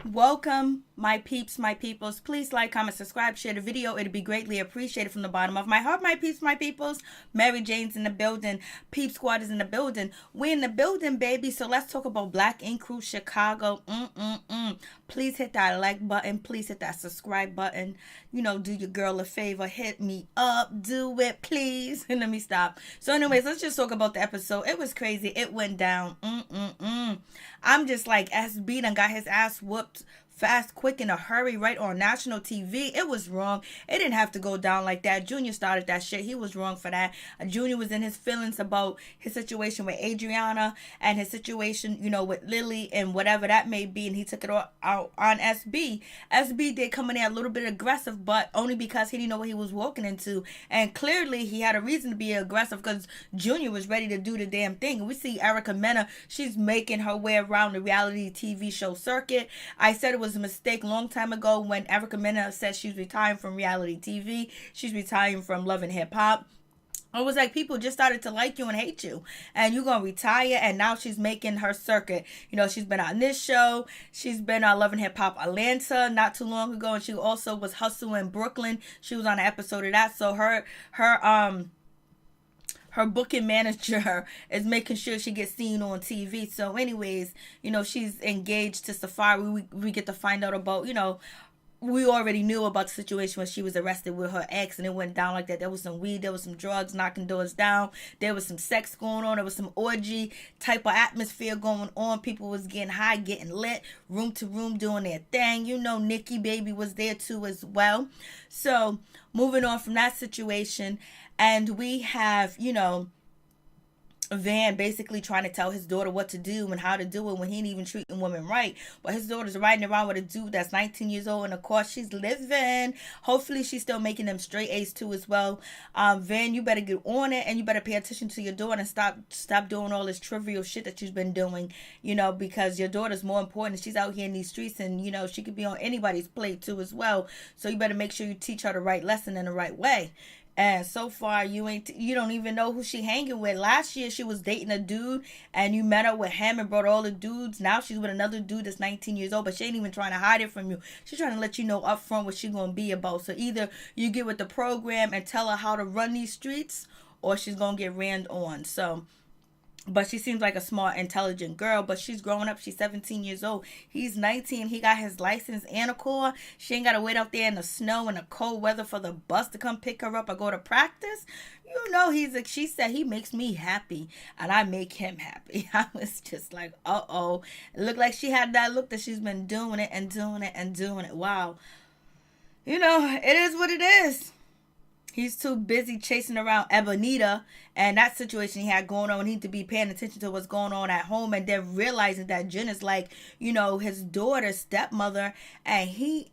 Welcome, my peeps, my peoples. Please like, comment, subscribe, share the video. It'd be greatly appreciated from the bottom of my heart, my peeps, my peoples. Mary Jane's in the building. Peep Squad is in the building. We in the building, baby. So let's talk about Black Ink Crew Chicago. Please hit that like button. Please hit that subscribe button. You know, do your girl a favor. Hit me up. Do it, please. And let me stop. So anyways, let's just talk about the episode. It was crazy. It went down. I'm just like, SB done got his ass whooped fast, quick, in a hurry, right on national TV. It was wrong. It didn't have to go down like that. Junior started that shit. He was wrong for that. Junior was in his feelings about his situation with Adriana and his situation, you know, with Lily and whatever that may be, and he took it out on SB. SB did come in there a little bit aggressive, but only because he didn't know what he was walking into, and clearly he had a reason to be aggressive because Junior was ready to do the damn thing. We see Erica Mena. She's making her way around the reality TV show circuit. I said it was a mistake long time ago when Erica Mena said she's retiring from reality TV. She's retiring from Love and Hip Hop. It was like people just started to like you and hate you, and you're gonna retire. And now she's making her circuit. You know, she's been on this show. She's been on Love and Hip Hop Atlanta not too long ago, and she also was Hustle in Brooklyn. She was on an episode of that. So her booking manager is making sure she gets seen on TV. So anyways, you know, she's engaged to Safari. We get to find out about, you know, we already knew about the situation when she was arrested with her ex, and it went down like that. There was some weed, there was some drugs knocking doors down, there was some sex going on, there was some orgy type of atmosphere going on. People was getting high, getting lit, room to room, doing their thing. You know, Nikki Baby was there too as well. So moving on from that situation, and we have, you know, Van basically trying to tell his daughter what to do and how to do it when he ain't even treating women right. But his daughter's riding around with a dude that's 19 years old, and of course she's living. Hopefully she's still making them straight A's too as well. Van, you better get on it, and you better pay attention to your daughter and stop doing all this trivial shit that you've been doing, you know, because your daughter's more important. She's out here in these streets, and you know, she could be on anybody's plate too as well. So you better make sure you teach her the right lesson in the right way. And so far, you don't even know who she hanging with. Last year, she was dating a dude, and you met up with him and brought all the dudes. Now she's with another dude that's 19 years old, but she ain't even trying to hide it from you. She's trying to let you know up front what she's going to be about. So either you get with the program and tell her how to run these streets, or she's going to get ran on. So, but she seems like a smart, intelligent girl. But she's growing up. She's 17 years old. He's 19. He got his license and a car. She ain't got to wait out there in the snow and the cold weather for the bus to come pick her up or go to practice. You know, she said he makes me happy and I make him happy. I was just like, uh-oh. It looked like she had that look that she's been doing it and doing it and doing it. Wow. You know, it is what it is. He's too busy chasing around Ebonita and that situation he had going on. He need to be paying attention to what's going on at home, and then realizing that Jen is like, you know, his daughter's stepmother, and he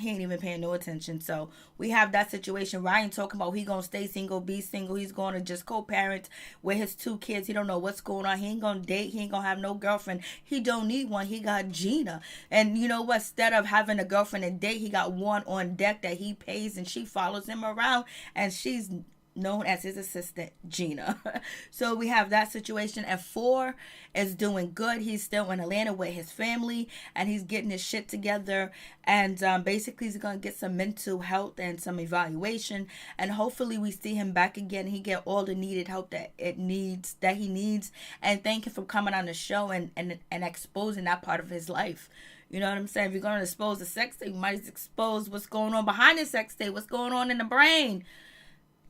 ain't even paying no attention. So we have that situation. Ryan talking about he gonna stay single, be single. He's gonna just co-parent with his two kids. He don't know what's going on. He ain't gonna date. He ain't gonna have no girlfriend. He don't need one. He got Gina. And you know what? Instead of having a girlfriend and date, he got one on deck that he pays, and she follows him around, and she's known as his assistant, Gina. So we have that situation. And 4 is doing good. He's still in Atlanta with his family, and he's getting his shit together. And basically, he's going to get some mental health and some evaluation. And hopefully, we see him back again. He get all the needed help that he needs. And thank you for coming on the show and exposing that part of his life. You know what I'm saying? If you're going to expose the sex tape, you might expose what's going on behind the sex tape, what's going on in the brain.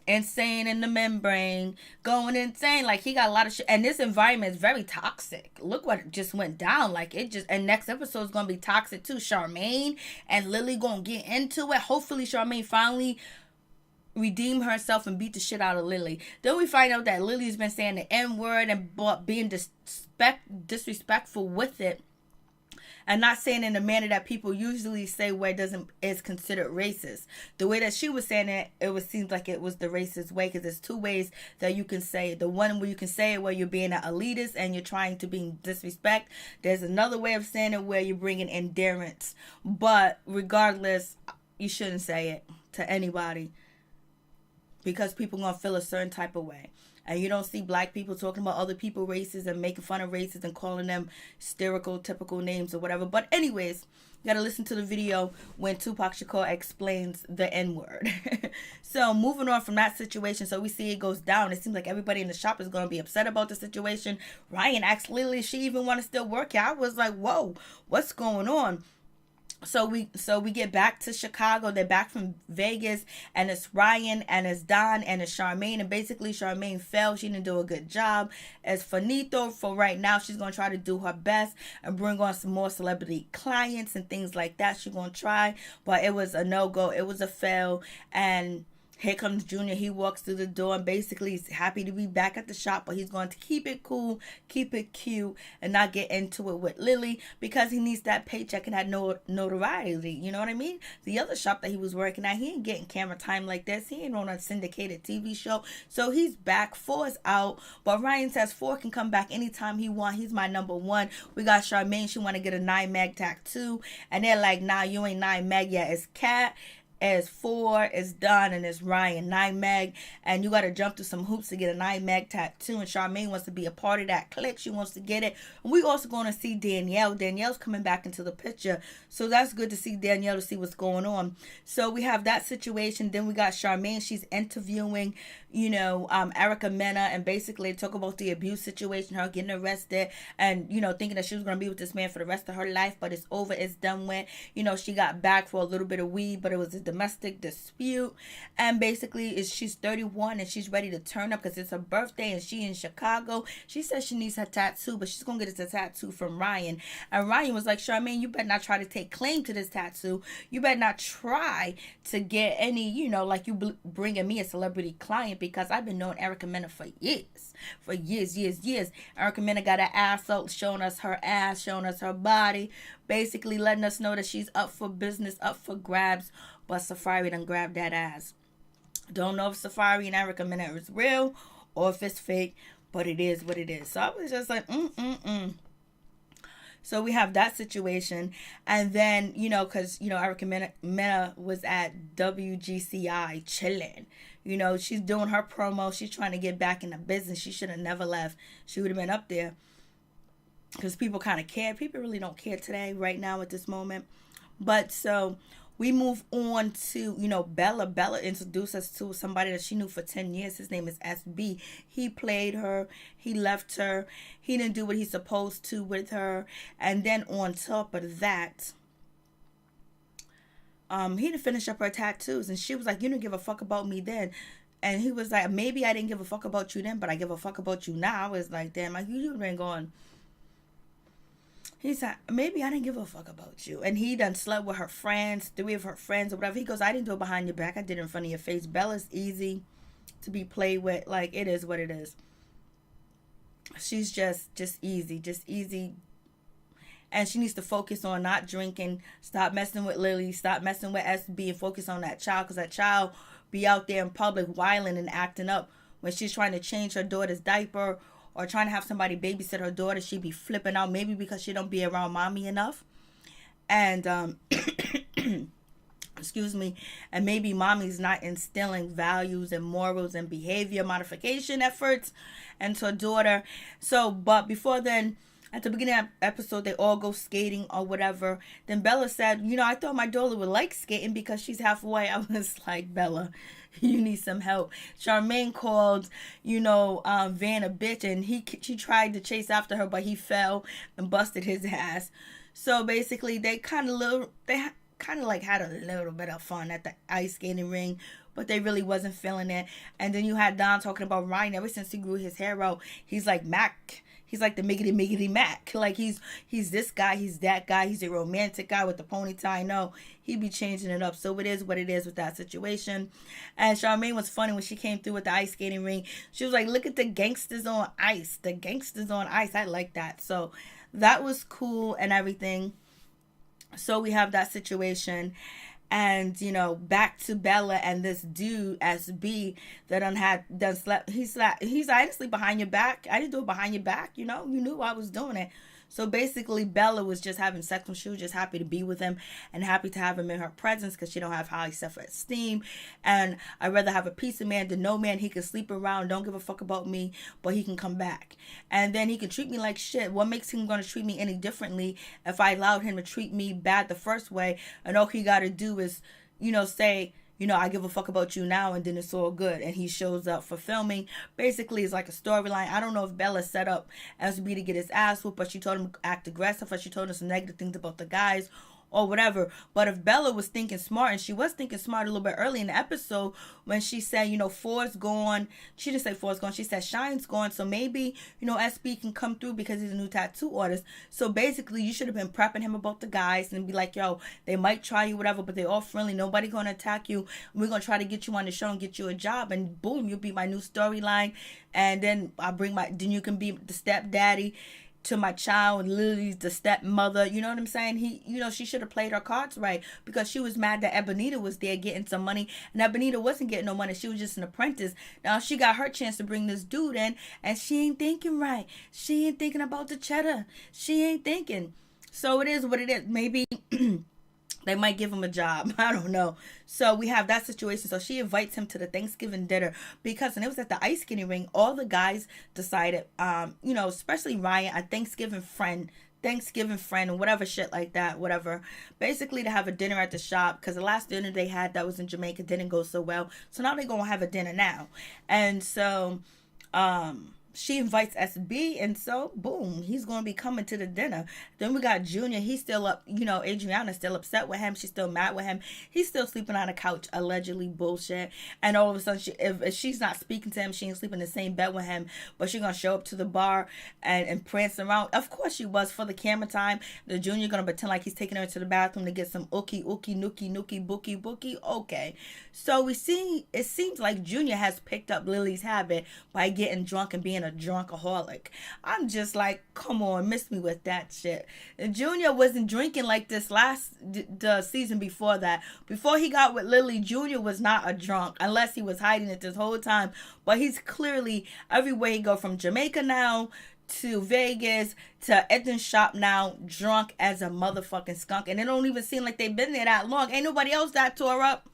Insane in the membrane, going insane. Like, he got a lot of shit, and this environment is very toxic. Look what just went down. Like, it just, and next episode is gonna be toxic too. Charmaine and Lily gonna get into it. Hopefully Charmaine finally redeem herself and beat the shit out of Lily. Then we find out that Lily's been saying the N-word and being disrespectful with it, and not saying in the manner that people usually say where it is considered racist. The way that she was saying it seems like it was the racist way, because there's 2 ways that you can say it. The one where you can say it where you're being an elitist and you're trying to be disrespect. There's another way of saying it where you're bringing endurance. But regardless, you shouldn't say it to anybody, because people are going to feel a certain type of way. and you don't see black people talking about other people races and making fun of races and calling them stereotypical names or whatever. But anyways, you gotta listen to the video when Tupac Shakur explains the N-word. So moving on from that situation, so we see it goes down. It seems like everybody in the shop is gonna be upset about the situation. Ryan asked Lily if she even want to still work here. I was like, whoa, what's going on? So we get back to Chicago. They're back from Vegas, and it's Ryan and it's Don and it's Charmaine. And basically Charmaine failed. She didn't do a good job. As Finito, for right now, she's going to try to do her best and bring on some more celebrity clients and things like that. She's going to try, but it was a no-go. It was a fail. And here comes Junior. He walks through the door and basically he's happy to be back at the shop, but he's going to keep it cool, keep it cute, and not get into it with Lily because he needs that paycheck and that notoriety. You know what I mean? The other shop that he was working at, he ain't getting camera time like this. He ain't on a syndicated TV show. So he's back. 4 is out, but Ryan says 4 can come back anytime he wants. He's my number one. We got Charmaine. She want to get a 9 mag tattoo, and they're like, nah, you ain't 9 mag yet. It's Cat. As 4 is done, and it's Ryan 9 mag, and you got to jump through some hoops to get a 9 mag tattoo. And Charmaine wants to be a part of that clique. She wants to get it. And we also going to see Danielle. Danielle's coming back into the picture, so that's good to see Danielle, to see what's going on. So we have that situation. Then we got Charmaine. She's interviewing, Erica Mena, and basically talk about the abuse situation, her getting arrested, and thinking that she was going to be with this man for the rest of her life, but it's over, it's done with. She got back for a little bit of weed, but it was a domestic dispute. And basically she's 31 and she's ready to turn up because it's her birthday and she in Chicago. She says she needs her tattoo, but she's gonna get a tattoo from Ryan. And Ryan was like, Charmaine, you better not try to take claim to this tattoo. You better not try to get any, like you bringing me a celebrity client, because I've been knowing Erica Mena for years. Erica Mena got her ass out, showing us her ass, showing us her body, basically letting us know that she's up for business, up for grabs. But Safari done grabbed that ass. Don't know if Safari and Erica Mena is real or if it's fake, but it is what it is. So I was just like, So we have that situation. And then, because, Erica Mena was at WGCI chilling. She's doing her promo. She's trying to get back in the business. She should have never left. She would have been up there. Because people kind of care. People really don't care today, right now, at this moment. But so we move on to, Bella. Bella introduced us to somebody that she knew for 10 years. His name is SB. He played her. He left her. He didn't do what he's supposed to with her. And then on top of that, he didn't finish up her tattoos. And she was like, you didn't give a fuck about me then. And he was like, maybe I didn't give a fuck about you then, but I give a fuck about you now. I was like, damn, like, you've been going. He said, maybe I didn't give a fuck about you. And he done slept with her friends, 3 of her friends or whatever. He goes, I didn't do it behind your back. I did it in front of your face. Bella's easy to be played with. Like, it is what it is. She's just easy. And she needs to focus on not drinking. Stop messing with Lily. Stop messing with SB and focus on that child. Because that child be out there in public whiling and acting up when she's trying to change her daughter's diaper or trying to have somebody babysit her daughter. She be flipping out, maybe because she don't be around mommy enough. And, excuse me, and maybe mommy's not instilling values and morals and behavior modification efforts into her daughter. So, but before then, at the beginning of the episode, they all go skating or whatever. Then Bella said, I thought my daughter would like skating because she's half white. I was like, Bella, you need some help. Charmaine called, Van a bitch, and she tried to chase after her, but he fell and busted his ass. So basically, they kind of like had a little bit of fun at the ice skating ring, but they really wasn't feeling it. And then you had Don talking about Ryan. Ever since he grew his hair out, he's like Mac. He's like the miggity Mac. Like he's this guy, he's that guy, he's a romantic guy with the ponytail. I know he be changing it up. So it is what it is with that situation. And Charmaine was funny when she came through with the ice skating ring. She was like, look at the gangsters on ice. The gangsters on ice. I like that. So that was cool and everything. So we have that situation. And, back to Bella and this dude, SB, that done slept. He's honestly behind your back. I didn't do it behind your back, You knew I was doing it. So basically, Bella was just having sex when she was just happy to be with him and happy to have him in her presence because she don't have high self-esteem. And I'd rather have a piece of man than no man. He can sleep around, don't give a fuck about me, but he can come back. And then he can treat me like shit. What makes him going to treat me any differently if I allowed him to treat me bad the first way? And all he got to do is, say, I give a fuck about you now, and then it's all good. And he shows up for filming. Basically, it's like a storyline. I don't know if Bella set up SB to get his ass whooped, but she told him to act aggressive, or she told him some negative things about the guys, or whatever. But if Bella was thinking smart, and she was thinking smart a little bit early in the episode when she said, Ford's gone. She didn't say Ford's gone. She said Shine's gone. So maybe, SB can come through because he's a new tattoo artist. So basically, you should have been prepping him about the guys and be like, yo, they might try you, whatever, but they're all friendly. Nobody going to attack you. We're going to try to get you on the show and get you a job. And boom, you'll be my new storyline. And then then you can be the stepdaddy to my child, Lily's the stepmother. You know what I'm saying? She should have played her cards right, because she was mad that Ebonita was there getting some money, and Ebonita wasn't getting no money. She was just an apprentice. Now she got her chance to bring this dude in, and she ain't thinking right. She ain't thinking about the cheddar. She ain't thinking. So it is what it is. Maybe they might give him a job. I don't know. So we have that situation. So she invites him to the Thanksgiving dinner because, and it was at the ice skating ring, all the guys decided, especially Ryan, a Thanksgiving friend, and whatever shit like that, whatever. Basically to have a dinner at the shop, because the last dinner they had that was in Jamaica didn't go so well. So now they're going to have a dinner now. And so, she invites SB, and so boom, he's going to be coming to the dinner. Then we got Junior. He's still up, Adriana's still upset with him. She's still mad with him. He's still sleeping on a couch, allegedly bullshit. And all of a sudden, if she's not speaking to him, she ain't sleeping in the same bed with him, but she's going to show up to the bar and prance around. Of course she was, for the camera time. The Junior going to pretend like he's taking her to the bathroom to get some nookie, nookie, bookie. Okay. So it seems like Junior has picked up Lily's habit by getting drunk and being a drunkaholic. I'm just like, come on, miss me with that shit. And Junior wasn't drinking like this the season before that. Before he got with Lily, Junior was not a drunk, unless he was hiding it this whole time. But he's clearly, everywhere he go, from Jamaica now to Vegas to Ethan's shop now, drunk as a motherfucking skunk. And it don't even seem like they've been there that long. Ain't nobody else that tore up.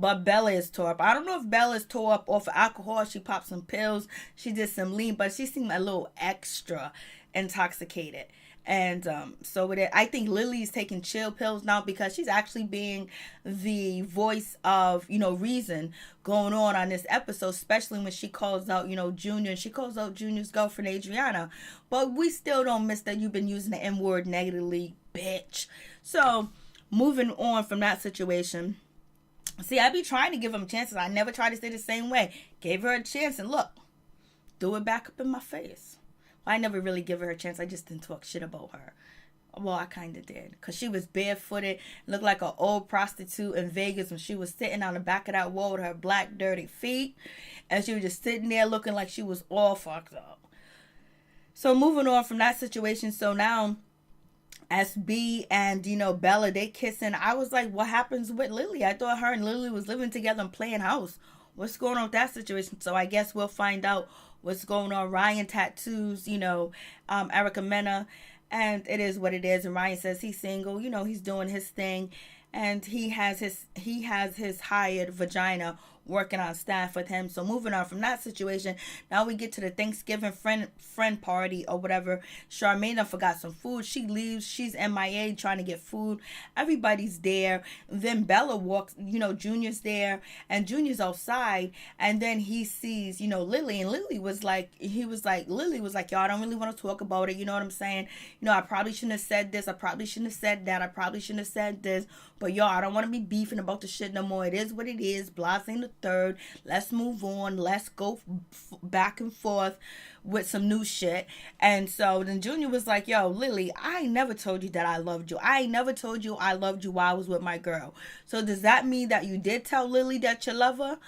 But Bella is tore up. I don't know if Bella is tore up off of alcohol. She popped some pills. She did some lean, but she seemed a little extra intoxicated. And so I think Lily's taking chill pills now, because she's actually being the voice of, reason going on this episode, especially when she calls out, Junior, and she calls out Junior's girlfriend, Adriana. But we still don't miss that you've been using the N-word negatively, bitch. So moving on from that situation. See, I be trying to give them chances. I never try to stay the same way. Gave her a chance, and look, threw it back up in my face. Well, I never really give her a chance. I just didn't talk shit about her. Well, I kind of did, because she was barefooted, looked like an old prostitute in Vegas when she was sitting on the back of that wall with her black, dirty feet, and she was just sitting there looking like she was all fucked up. So moving on from that situation, so now SB and, Bella, they kissing. I was like, what happens with Lily? I thought her and Lily was living together and playing house. What's going on with that situation? So I guess we'll find out what's going on. Ryan tattoos, Erica Mena, and it is what it is. And Ryan says he's single, he's doing his thing, and he has his hired vagina working on staff with him. So moving on from that situation, now we get to the Thanksgiving friend party or whatever. Charmaine forgot some food. She leaves. She's MIA trying to get food. Everybody's there. Then Bella walks, Junior's there, and Junior's outside, and then he sees, Lily, and Lily was like, yo, I don't really want to talk about it. You know what I'm saying? I probably shouldn't have said this. I probably shouldn't have said that. I probably shouldn't have said this. But y'all, I don't want to be beefing about the shit no more. It is what it is. Blasting the third. Let's move on. Let's go back and forth with some new shit. And so then Junior was like, yo, Lily, I ain't never told you that I loved you. I ain't never told you I loved you while I was with my girl. So does that mean that you did tell Lily that you love her?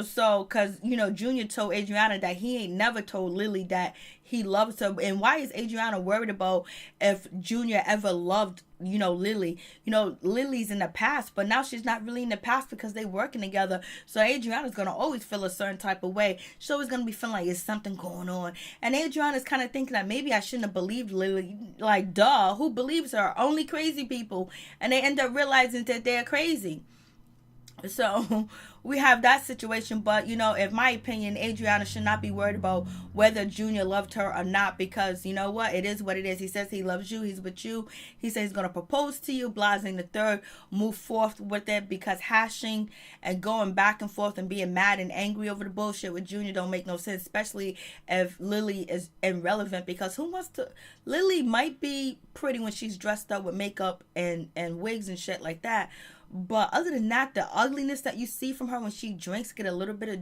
So, because, Junior told Adriana that he ain't never told Lily that he loves her. And why is Adriana worried about if Junior ever loved, Lily? Lily's in the past, but now she's not really in the past because they working together. So Adriana's going to always feel a certain type of way. She's always going to be feeling like there's something going on. And Adriana's kind of thinking that maybe I shouldn't have believed Lily. Like, duh, who believes her? Only crazy people. And they end up realizing that they're crazy. So we have that situation. But, in my opinion, Adriana should not be worried about whether Junior loved her or not, because you know what? It is what it is. He says he loves you. He's with you. He says he's going to propose to you. Blasing the third, move forth with it, because hashing and going back and forth and being mad and angry over the bullshit with Junior don't make no sense, especially if Lily is irrelevant, because who wants to... Lily might be pretty when she's dressed up with makeup and wigs and shit like that. But other than that, the ugliness that you see from her when she drinks, get a little bit of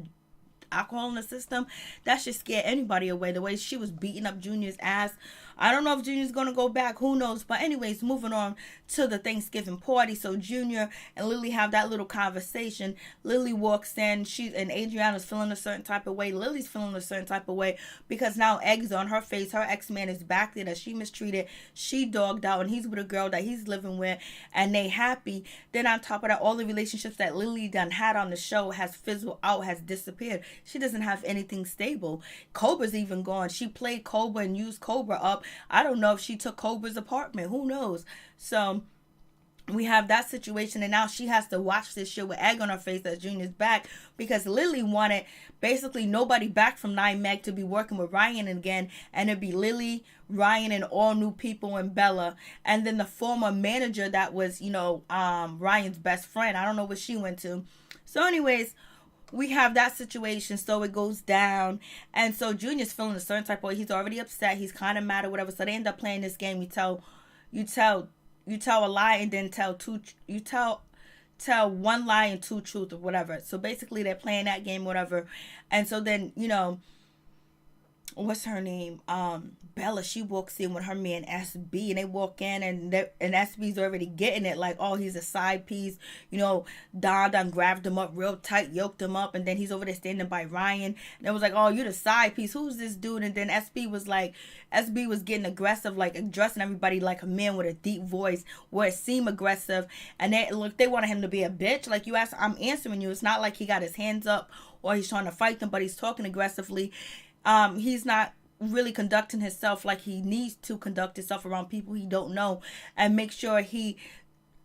alcohol in the system, that should scare anybody away. The way she was beating up Junior's ass. I don't know if Junior's going to go back. Who knows? But anyways, moving on to the Thanksgiving party. So Junior and Lily have that little conversation. Lily walks in. And Adriana's feeling a certain type of way. Lily's feeling a certain type of way because now eggs on her face. Her ex-man is back there that she mistreated. She dogged out, and he's with a girl that he's living with, and they happy. Then on top of that, all the relationships that Lily done had on the show has fizzled out, has disappeared. She doesn't have anything stable. Cobra's even gone. She played Cobra and used Cobra up. I don't know if she took Cobra's apartment. Who knows? So we have that situation, and now she has to watch this shit with egg on her face that Junior's back, because Lily wanted basically nobody back from 9 Meg to be working with Ryan again, and it'd be Lily, Ryan, and all new people, and Bella, and then the former manager that was, Ryan's best friend. I don't know what she went to. So anyways, we have that situation. So it goes down, and so Junior's feeling a certain type of way. He's already upset. He's kind of mad or whatever. So they end up playing this game. You tell a lie and then tell one lie and 2 truth or whatever. So basically they're playing that game, whatever. And so then, what's her name? Bella, she walks in with her man SB, and they walk in, and SB's already getting it, like, oh, he's a side piece. Don grabbed him up real tight, yoked him up, and then he's over there standing by Ryan, and it was like, oh, you're the side piece, who's this dude? And then SB was getting aggressive, like addressing everybody like a man with a deep voice, where it seemed aggressive, and they wanted him to be a bitch. Like, you asked, I'm answering you. It's not like he got his hands up or he's trying to fight them, but he's talking aggressively. He's not really conducting himself like he needs to conduct himself around people he don't know, and make sure he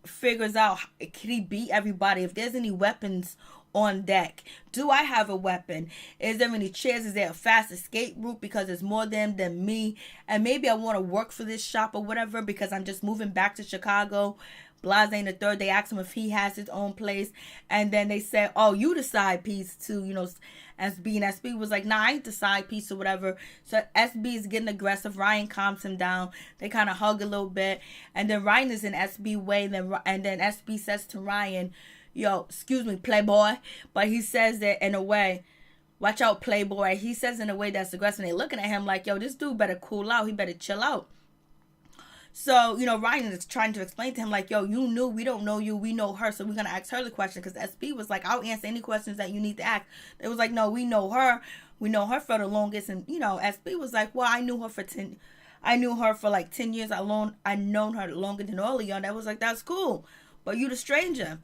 figures out, can he beat everybody? If there's any weapons on deck, do I have a weapon? Is there any chairs? Is there a fast escape route, because there's more them than me, and maybe I want to work for this shop or whatever because I'm just moving back to Chicago. Blase the third, they asked him if he has his own place, and then they said, oh, you the side piece too, SB, and SB was like, nah, I ain't the side piece or whatever. So SB is getting aggressive. Ryan calms him down. They kind of hug a little bit, and then Ryan is in SB way, and then SB says to Ryan, yo, excuse me, playboy, but he says that in a way, watch out, playboy. He says in a way that's aggressive, and they looking at him like, yo, this dude better cool out. He better chill out. So, Ryan is trying to explain to him, like, yo, you knew, we don't know you, we know her, so we're going to ask her the question, because SB was like, I'll answer any questions that you need to ask. It was like, no, we know her for the longest, and, SB was like, well, I knew her for like 10 years, I known her longer than all of y'all. That was like, that's cool, but you the stranger.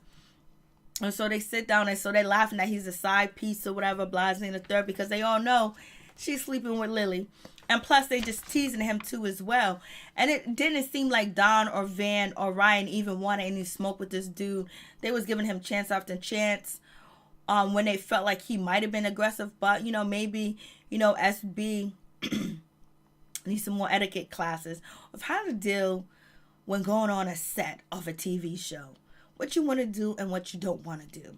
And so they sit down, and so they laughing that he's a side piece or whatever, Blase in the third, because they all know she's sleeping with Lily. And plus, they just teasing him too as well. And it didn't seem like Don or Van or Ryan even wanted any smoke with this dude. They was giving him chance after chance when they felt like he might have been aggressive. But, maybe, SB needs some more etiquette classes of how to deal when going on a set of a TV show. What you want to do and what you don't want to do.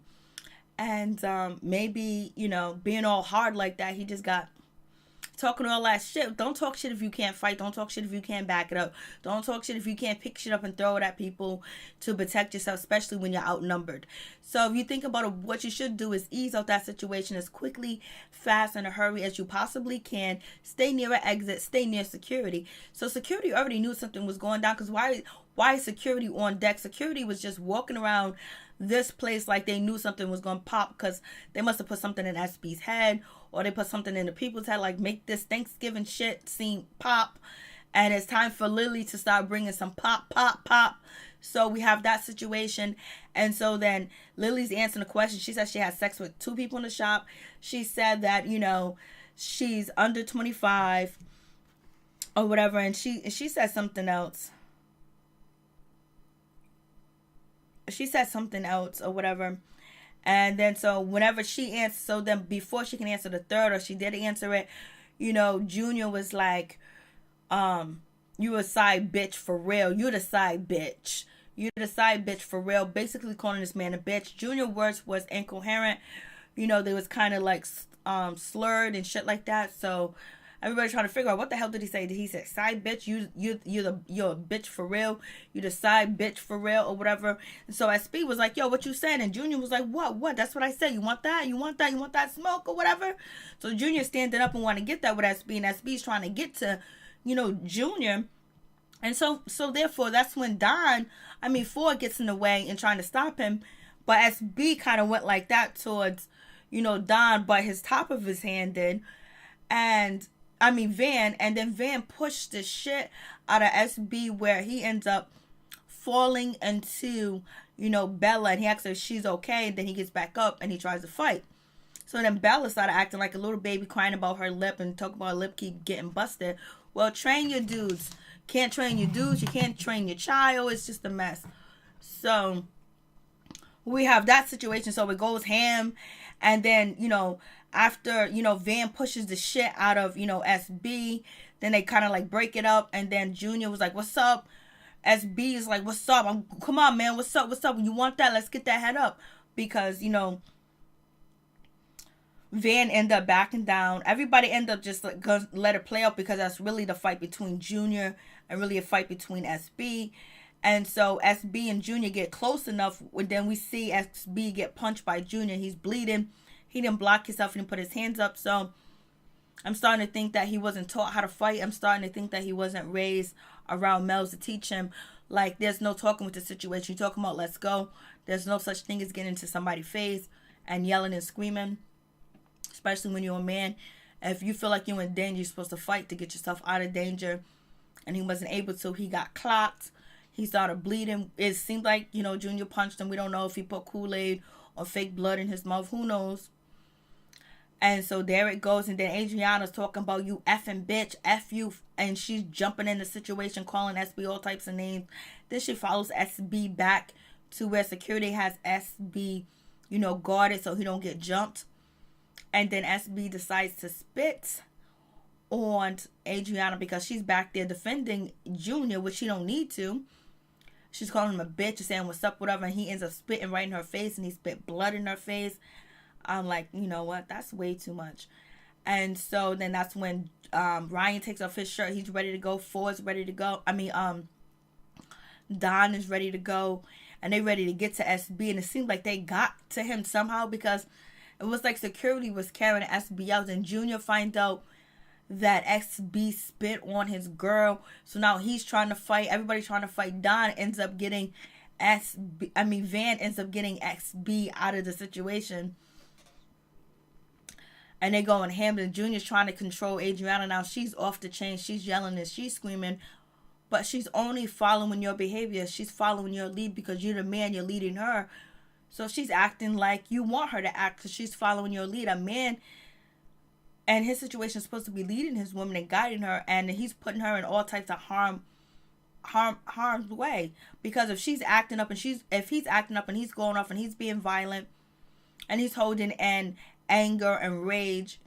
And maybe, being all hard like that, he just got talking all that shit. Don't talk shit if you can't fight. Don't talk shit if you can't back it up. Don't talk shit if you can't pick shit up and throw it at people to protect yourself, especially when you're outnumbered. So if you think about it, what you should do is ease out that situation as quickly, fast, in a hurry as you possibly can. Stay near an exit. Stay near security. So security already knew something was going down, because why is security on deck? Security was just walking around this place like they knew something was going to pop, because they must have put something in SB's head, or they put something in the people's head, like make this Thanksgiving shit seem pop. And it's time for Lily to start bringing some pop, pop, pop. So we have that situation. And so then Lily's answering the question. She said she had sex with 2 people in the shop. She said that, you know, she's under 25 or whatever. And she said something else. She said something else or whatever. And then so whenever she answered, so then before she can answer the third, or she did answer it, you know, Junior was like, you a side bitch for real. You the side bitch. You the side bitch for real. Basically calling this man a bitch. Junior words was incoherent. You know, they was kind of like slurred and shit like that. So everybody trying to figure out what the hell did he say? Did he say side bitch? You're a bitch for real. You the side bitch for real or whatever. And so SB was like, yo, what you saying? And Junior was like, what? That's what I said. You want that? You want that? You want that smoke or whatever? So Junior standing up and want to get that with SB, and SB's trying to get to, you know, Junior. And so therefore that's when Ford gets in the way and trying to stop him. But SB kind of went like that towards, you know, Don, but his top of his hand did. And Van, and then Van pushed the shit out of SB, where he ends up falling into, you know, Bella, and he asks her if she's okay, and then he gets back up and he tries to fight. So then Bella started acting like a little baby, crying about her lip and talking about her lip keep getting busted. Well, train your dudes. Can't train your dudes. You can't train your child. It's just a mess. So we have that situation. So it goes ham. And then, you know, after, you know, Van pushes the shit out of, you know, SB, then they kind of like break it up. And then Junior was like, what's up? SB is like, what's up? Come on, man. What's up? You want that? Let's get that head up. Because, you know, Van ended up backing down. Everybody ended up just like gonna let it play out, because that's really the fight between Junior and really a fight between SB. And so SB and Junior get close enough, and then we see SB get punched by Junior. He's bleeding. He didn't block himself. He didn't put his hands up. So I'm starting to think that he wasn't taught how to fight. I'm starting to think that he wasn't raised around males to teach him. Like, there's no talking with the situation. You're talking about let's go. There's no such thing as getting into somebody's face and yelling and screaming, especially when you're a man. If you feel like you're in danger, you're supposed to fight to get yourself out of danger. And he wasn't able to. He got clocked. He started bleeding. It seemed like, you know, Junior punched him. We don't know if he put Kool-Aid or fake blood in his mouth. Who knows? And so there it goes. And then Adriana's talking about, you effing bitch, F you. And she's jumping in the situation, calling SB all types of names. Then she follows SB back to where security has SB, you know, guarded so he don't get jumped. And then SB decides to spit on Adriana because she's back there defending Junior, which she don't need to. She's calling him a bitch and saying what's up, whatever, and he ends up spitting right in her face, and he spit blood in her face. I'm like, you know what? That's way too much. And so then that's when Ryan takes off his shirt. He's ready to go. Ford's ready to go. Don is ready to go, and they ready to get to SB, and it seemed like they got to him somehow, because it was like security was carrying SB out, and Junior find out that SB spit on his girl. So now he's trying to fight. Everybody's trying to fight. Don ends up getting Van ends up getting SB out of the situation. And they go in ham, and Junior's trying to control Adriana. Now she's off the chain. She's yelling and she's screaming. But she's only following your behavior. She's following your lead because you're the man. You're leading her. So she's acting like you want her to act because she's following your lead. A man and his situation is supposed to be leading his woman and guiding her, and he's putting her in all types of harm's way. Because if she's acting up and if he's acting up and he's going off and he's being violent and he's holding in anger and rage,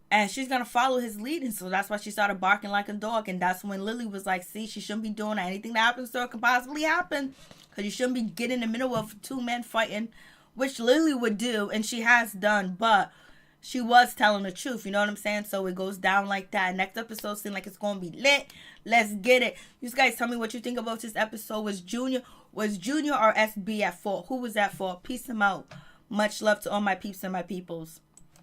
and she's gonna follow his lead, and so that's why she started barking like a dog. And that's when Lily was like, see, she shouldn't be doing that. Anything that happens to her can possibly happen, because you shouldn't be getting in the middle of 2 men fighting, which Lily would do, and she has done, but she was telling the truth, you know what I'm saying? So it goes down like that. Next episode seems like it's going to be lit. Let's get it. You guys tell me what you think about this episode. Was Junior or SB at fault? Who was at fault? Peace them out. Much love to all my peeps and my peoples.